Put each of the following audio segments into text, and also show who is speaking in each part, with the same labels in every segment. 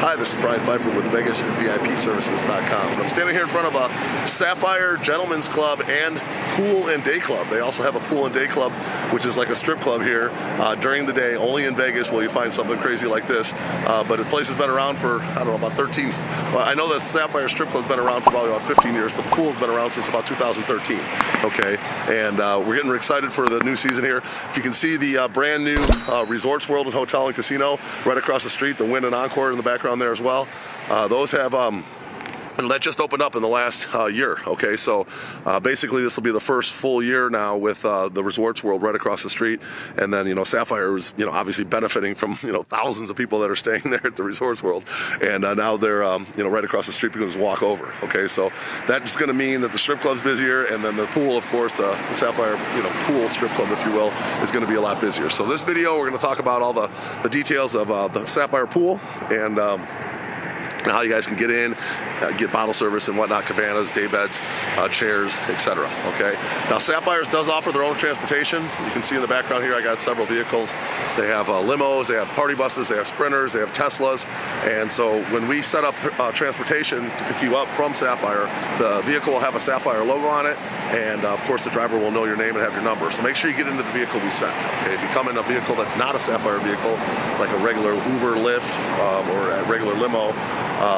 Speaker 1: Hi, this is Brian Pfeiffer with VegasVIPServices.com. I'm standing here in front of a Sapphire Gentlemen's Club and Pool and Day Club. They also have a Pool and Day Club, which is like a strip club here. During the day, only in Vegas will you find something crazy like this. But the place has been around for, I don't know, about 13. Well, I know the Sapphire Strip Club has been around for probably about 15 years, but the pool has been around since about 2013. Okay, and we're getting excited for the new season here. If you can see the brand new Resorts World and Hotel and Casino right across the street, the Wynn and Encore in the background there as well. Those have and that just opened up in the last year. Okay, so basically this will be the first full year now with the Resorts World right across the street, and then Sapphire is obviously benefiting from thousands of people that are staying there at the Resorts World, and now they're right across the street. People just walk over. Okay, so that's going to mean that the strip club's busier, and then the pool, of course, the Sapphire pool strip club, if you will, is going to be a lot busier. So this video we're going to talk about all the details of the Sapphire pool and how you guys can get in, get bottle service and whatnot, cabanas, day beds, chairs, etc. Okay. Now Sapphires does offer their own transportation. You can see in the background here I got several vehicles. They have limos, they have party buses, they have sprinters, they have Teslas, and so when we set up transportation to pick you up from Sapphire, the vehicle will have a Sapphire logo on it, and of course the driver will know your name and have your number. So make sure you get into the vehicle we send. Okay. If you come in a vehicle that's not a Sapphire vehicle, like a regular Uber, Lyft, or a regular limo,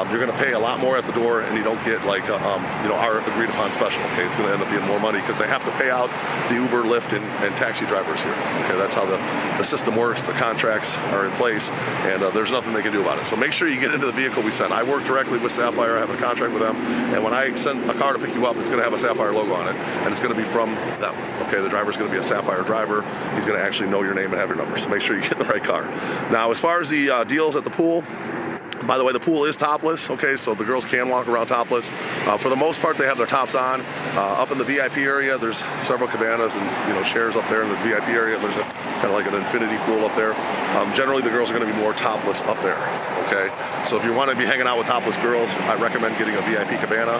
Speaker 1: you're going to pay a lot more at the door, and you don't get like our agreed upon special. Okay, it's going to end up being more money because they have to pay out the Uber, Lyft, and taxi drivers here. Okay, that's how the system works. The contracts are in place, and there's nothing they can do about it. So make sure you get into the vehicle we send. I work directly with Sapphire. I have a contract with them, and when I send a car to pick you up, it's going to have a Sapphire logo on it, and it's going to be from them. Okay, the driver's going to be a Sapphire driver. He's going to actually know your name and have your number. So make sure you get in the right car. Now, as far as the deals at the pool. By the way, the pool is topless, okay, so the girls can walk around topless. For the most part, they have their tops on. Up in the VIP area, there's several cabanas and chairs up there in the VIP area. There's kind of like an infinity pool up there. Generally, the girls are going to be more topless up there, okay? So if you want to be hanging out with topless girls, I recommend getting a VIP cabana,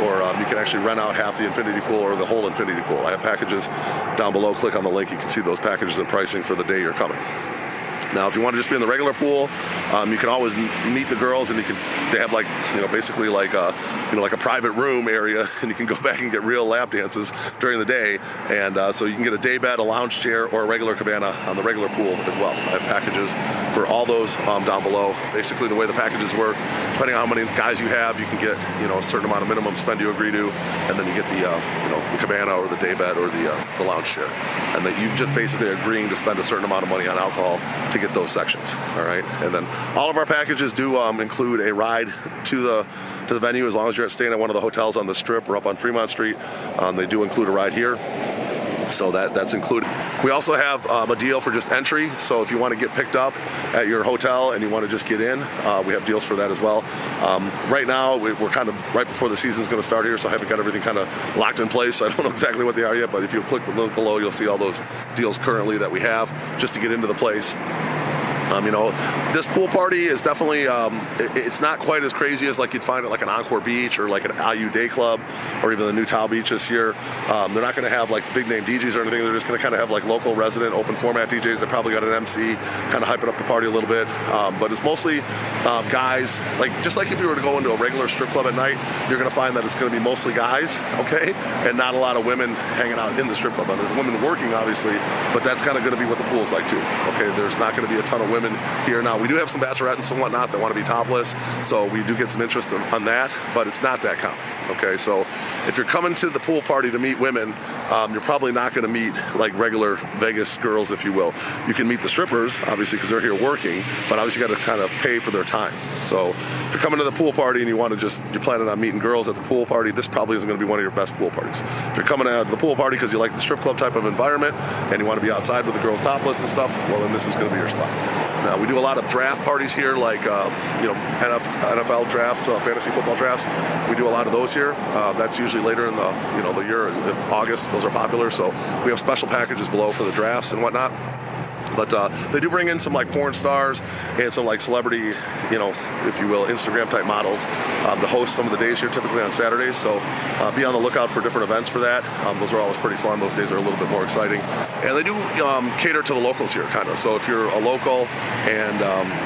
Speaker 1: or you can actually rent out half the infinity pool or the whole infinity pool. I have packages down below. Click on the link. You can see those packages and pricing for the day you're coming. Now, if you want to just be in the regular pool, you can always meet the girls, and they have like basically like a like a private room area, and you can go back and get real lap dances during the day, and so you can get a day bed, a lounge chair, or a regular cabana on the regular pool as well. I have packages for all those down below. Basically, the way the packages work, depending on how many guys you have, you can get a certain amount of minimum spend you agree to, and then you get the cabana or the day bed or the lounge chair, and that you just basically agreeing to spend a certain amount of money on alcohol to get those sections. All right, and then all of our packages do include a ride to the venue as long as you're staying at one of the hotels on the Strip or up on Fremont Street. They do include a ride here, so that's included. We also have a deal for just entry, so if you want to get picked up at your hotel and you want to just get in, we have deals for that as well. Right now, we're kind of right before the season's going to start here, so I haven't got everything kind of locked in place. I don't know exactly what they are yet, but if you click the link below, you'll see all those deals currently that we have just to get into the place. This pool party is definitely, it's not quite as crazy as like you'd find at like an Encore Beach or like an AYU Dayclub or even the new TAO Beach this year. They're not going to have like big name DJs or anything. They're just going to kind of have like local resident open format DJs. They probably got an MC kind of hyping up the party a little bit. But it's mostly guys, just like if you were to go into a regular strip club at night, you're going to find that it's going to be mostly guys, okay, and not a lot of women hanging out in the strip club. Now, there's women working, obviously, but that's kind of going to be what the pool's like too, okay? There's not going to be a ton of women here. Now, we do have some bachelorette and some whatnot that want to be topless, so we do get some interest on that, but it's not that common, okay? So if you're coming to the pool party to meet women, you're probably not going to meet like regular Vegas girls, if you will. You can meet the strippers, obviously, because they're here working, but obviously you got to kind of pay for their time. So if you're coming to the pool party and you're planning on meeting girls at the pool party, this probably isn't going to be one of your best pool parties. If you're coming out to the pool party because you like the strip club type of environment and you want to be outside with the girls topless and stuff, well, then this is going to be your spot. Now, we do a lot of draft parties here, like NFL drafts, fantasy football drafts. We do a lot of those here. That's usually later in the year, in August. Those are popular, so we have special packages below for the drafts and whatnot. But they do bring in some like porn stars and some like celebrity, you know, if you will, Instagram type models to host some of the days here, typically on Saturdays. So be on the lookout for different events for that. Those are always pretty fun. Those days are a little bit more exciting. And they do cater to the locals here, kind of. So if you're a local and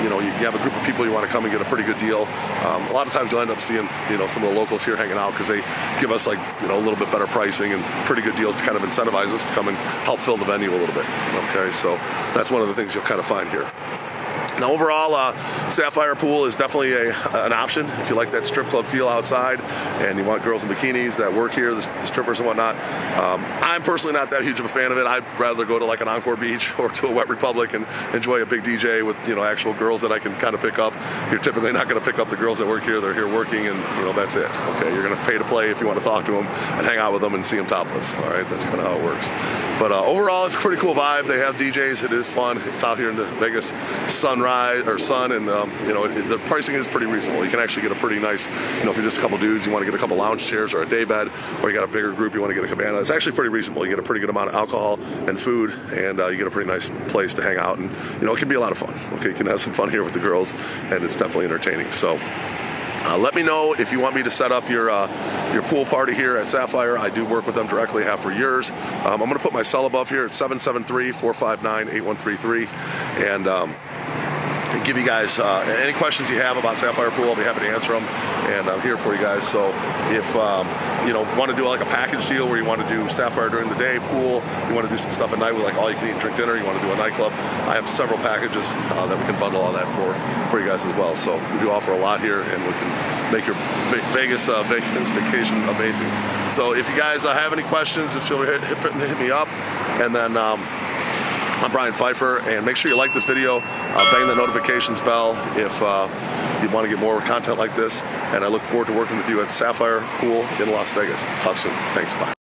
Speaker 1: you know, you have a group of people you want to come and get a pretty good deal, a lot of times you'll end up seeing, you know, some of the locals here hanging out because they give us like, you know, a little bit better pricing and pretty good deals to kind of incentivize us to come and help fill the venue a little bit. Okay, so that's one of the things you'll kind of find here. Now, overall, Sapphire Pool is definitely an option if you like that strip club feel outside and you want girls in bikinis that work here, the strippers and whatnot. I'm personally not that huge of a fan of it. I'd rather go to like an Encore Beach or to a Wet Republic and enjoy a big DJ with, you know, actual girls that I can kind of pick up. You're typically not going to pick up the girls that work here. They're here working, and you know, that's it. Okay, you're going to pay to play if you want to talk to them and hang out with them and see them topless. All right, that's kind of how it works. But overall, it's a pretty cool vibe. They have DJs. It is fun. It's out here in the Vegas sun, and you know, the pricing is pretty reasonable. You can actually get a pretty nice, you know, if you're just a couple dudes, you want to get a couple lounge chairs or a daybed, or you got a bigger group, you want to get a cabana. It's actually pretty reasonable. You get a pretty good amount of alcohol and food, and you get a pretty nice place to hang out, and you know, it can be a lot of fun. Okay, you can have some fun here with the girls, and it's definitely entertaining. So let me know if you want me to set up your pool party here at Sapphire. I do work with them directly, have for years. I'm going to put my cell above here at 773-459-8133, and give you guys any questions you have about Sapphire Pool. I'll be happy to answer them, and I'm here for you guys. So if you know, want to do like a package deal where you want to do Sapphire during the day, pool, you want to do some stuff at night with like all you can eat and drink dinner, you want to do a nightclub, I have several packages that we can bundle all that for you guys as well. So we do offer a lot here, and we can make your Vegas vacation amazing. So if you guys have any questions, just feel free to hit me up, and then I'm Brian Pfeiffer, and make sure you like this video, bang the notifications bell if you want to get more content like this, and I look forward to working with you at Sapphire Pool in Las Vegas. Talk soon. Thanks. Bye.